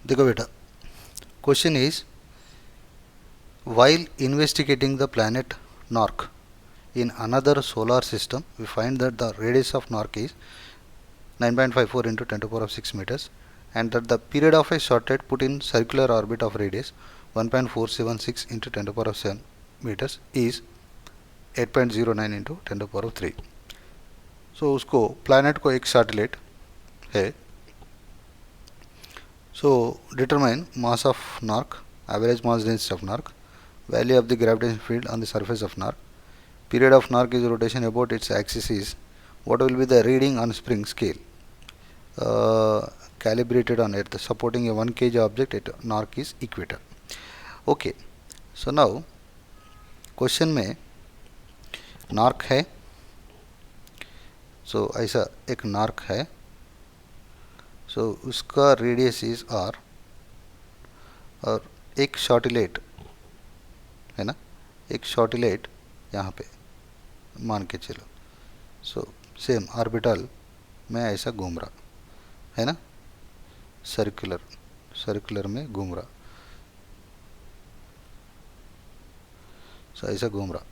देखो बेटा, question is while investigating the planet Nark in another solar system, we find that the radius of Nark is 9.54 into 10 to the power of 6 meters, and that the period of a satellite put in circular orbit of radius 1.476 into 10 to the power of 7 meters is 8.09 into 10 to the power of 3. So उसको planet को एक satellite है. So determine mass of Nark, average mass density of Nark, value of the gravitational field on the surface of Nark, period of Nark is rotation about its axis is, what will be the reading on spring scale calibrated on Earth supporting a 1 kg object at Nark is equator. Okay, so now question में नार्क है. सो ऐसा एक नार्क है. सो उसका radius is are और एक शॉर्टिलेट है ना, एक शॉर्टिलेट यहाँ पे मान के चलो. सो सेम ऑर्बिटल में ऐसा घूम रहा है ना, सर्कुलर में घूम रहा. सो ऐसा घूम रहा.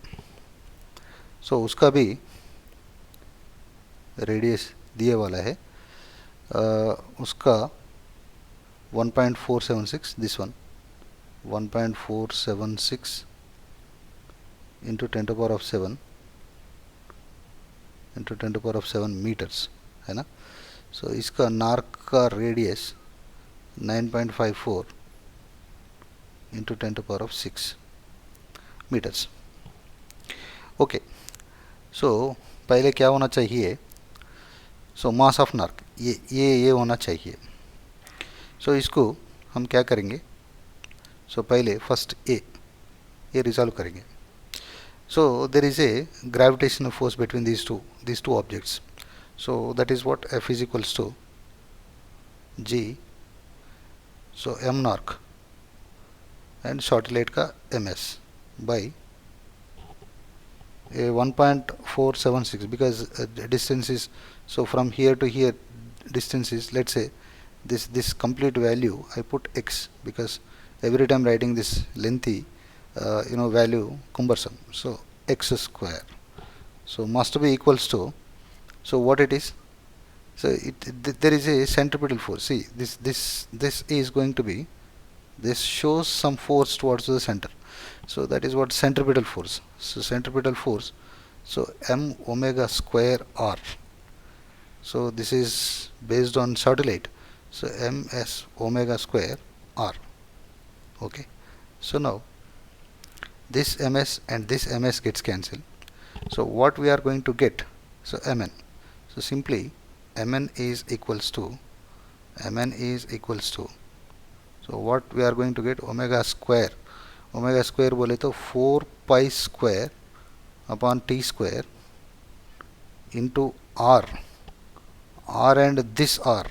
सो उसका भी रेडियस दिए वाला है. उसका 1.476, this one 1.476 into 10 to the power of 7 into 10 to the power of 7 meters है ना. सो इसका नार्क का radius 9.54 into 10 to the power of 6 meters. Okay, so पहले क्या होना चाहिए. सो मास ऑफ नार्क ये होना चाहिए. सो इसको हम क्या करेंगे. सो पहले फर्स्ट ये रिजॉल्व करेंगे. So there is a gravitational force between these two objects. So that is what F is equals to G. So m narc and shortlet का ms by a 1.476 because the distance is, so from here to here distance is, let's say this complete value I put x because every time writing this lengthy value cumbersome. So x square, so must be equals to, so what it is, so there is a centripetal force. See, this is going to be, this shows some force towards the center, so that is what centripetal force. So centripetal force, so m omega square r, so this is based on satellite, so ms omega square r. Okay, so now this ms and this ms gets cancelled. So what we are going to get, so mn, so simply mn is equals to, so what we are going to get, omega square बोले तो 4 pi square upon t square into r and this r,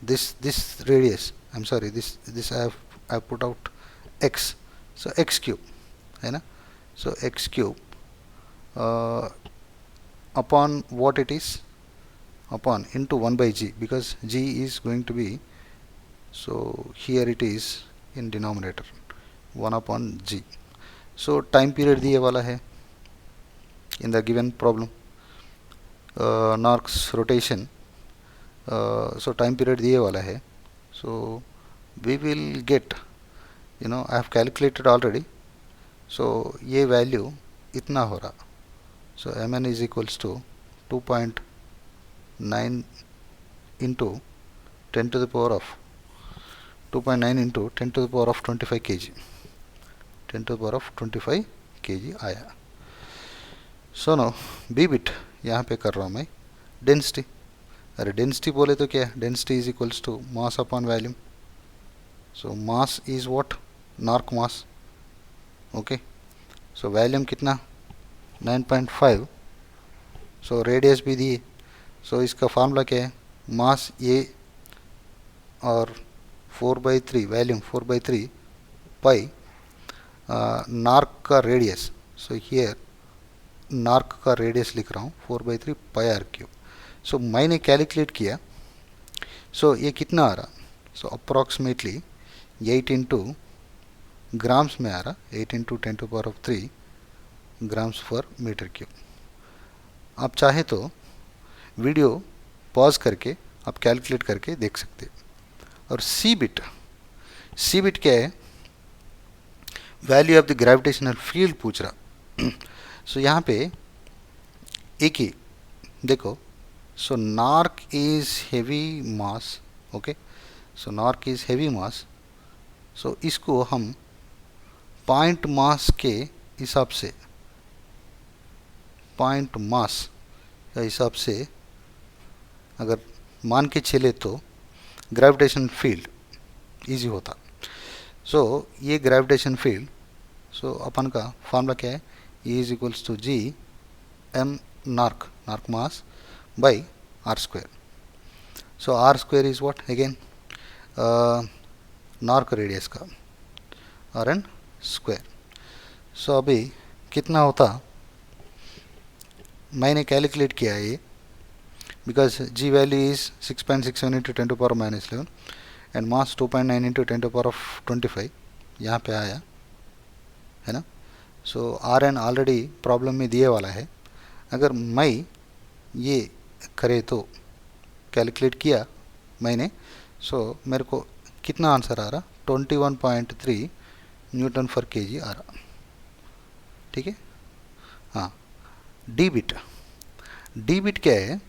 this radius, I'm sorry, this I have put out x, so x cube है ना. So x cube upon what it is, upon into 1 by g, because g is going to be, so here it is in denominator 1 upon g. So time period दिए वाला है in the given problem, Narc's rotation, so time period दिए वाला है. So we will get, I have calculated already. So ये value इतना हो रहा. So mn is equals to 2.9 into 10 to the power of 2.9 into 10 to the power of 25 kg, 10 to the power of 25 kg आया. So now b bit यहाँ पे कर रहा हूँ मैं डेंसिटी. अरे डेंसिटी बोले तो क्या, density is equals to mass upon volume. So mass is what, नार्क मास. ओके, सो वॉल्यूम कितना 9.5. सो रेडियस भी दिए. सो इसका फार्मूला क्या है, मास ये और 4/3 वॉल्यूम 4/3 पाई नार्क का रेडियस. सो हियर नार्क का रेडियस लिख रहा हूँ 4/3 पाई आर क्यूब. सो मैंने कैलकुलेट किया. सो ये कितना आ रहा, सो अप्रॉक्सीमेटली 8 इंटू ग्राम्स में आ रहा, 8 इंटू 10⁻³ ग्राम्स पर मीटर क्यूब। आप चाहे तो वीडियो पॉज करके आप कैलकुलेट करके देख सकते। और सी बिट क्या है, value of the gravitational field पूछ रहा। सो यहाँ पे एक ही देखो, सो नार्क is heavy mass, okay, so नार्क इज हेवी मास। सो इसको हम पॉइंट मास के हिसाब से, पॉइंट मास के हिसाब से अगर मान के चले तो ग्रेविटेशन फील्ड इजी होता। सो ये ग्रेविटेशन फील्ड, सो अपन का फॉर्मूला क्या है, E is equals to G M नार्क mass by R square. So R square is what again, नार्क रेडियस का आर एन स्क्वायर। सो अभी कितना होता मैंने कैलकुलेट किया है ये, because G value is 6.67 into 10⁻11 and mass 2.9 into 10⁻25 यहाँ पे आया है ना। So R N already problem में दिए वाला है। अगर मैं ये करे तो कैलकुलेट किया मैंने, सो मेरे को कितना आंसर आ रहा, 21.3 न्यूटन फॉर केजी आ रहा। ठीक है। हाँ, डी बिट क्या है,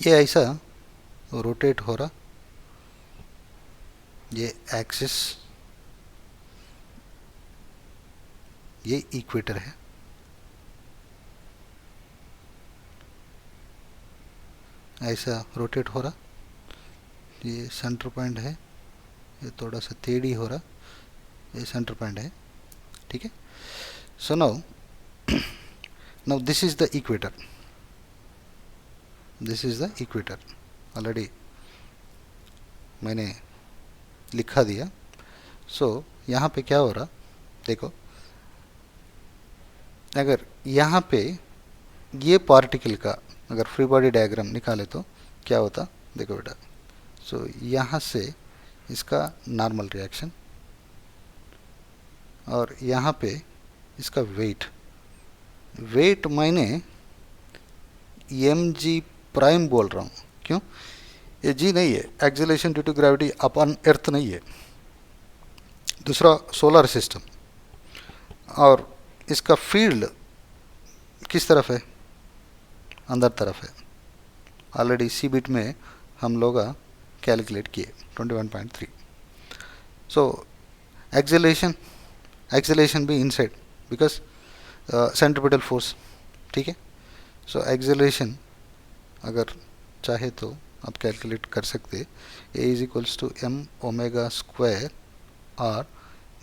ये ऐसा रोटेट हो रहा, ये एक्सिस, ये इक्वेटर है, ऐसा रोटेट हो रहा, ये सेंटर पॉइंट है, ये थोड़ा सा टेढ़ी हो रहा, ये सेंटर पॉइंट है। ठीक है। सो now this is the equator, this is the equator, already मैंने लिखा दिया। सो यहाँ पे क्या हो रहा देखो, अगर यहाँ पे ये पार्टिकल का अगर फ्री बॉडी डायग्राम निकाले तो क्या होता देखो बेटा। सो यहाँ से इसका नॉर्मल रिएक्शन और यहाँ पे इसका वेट मैंने एम जी प्राइम बोल रहा हूँ, क्यों, ये जी नहीं है, acceleration due to gravity upon earth नहीं है, दूसरा सोलर सिस्टम। और इसका फील्ड किस तरफ है, अंदर तरफ है। ऑलरेडी सी बिट में हम लोग कैलकुलेट किए 21.3। सो एक्सेलरेशन भी इनसाइड बिकॉज सेंट्रिपिटल फोर्स। ठीक है। सो एक्सेलरेशन अगर चाहे तो आप कैलकुलेट कर सकते, a is equals to m omega square r,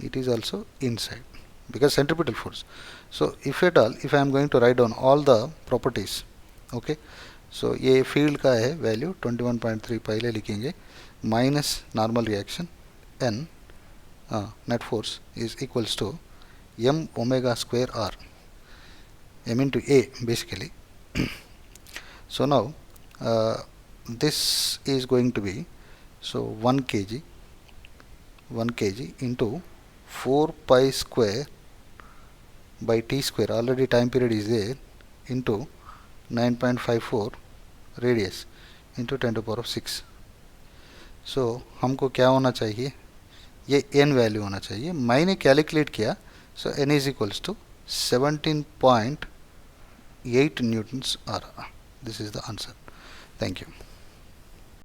it is also inside because centripetal force. So if at all, if I am going to write down all the properties, okay, so ये field का है value 21.3 पहले लिखेंगे, minus normal reaction n net force is equals to m omega square r, m into a basically. So now this is going to be, so 1 kg into 4 pi square by t square, already time period is there, into 9.54 radius into 10⁻6। सो हमको क्या होना चाहिए, ये n value होना चाहिए, मैंने calculate किया। So n is equals to 17.8 newtons आ रहा। This is the answer. Thank you.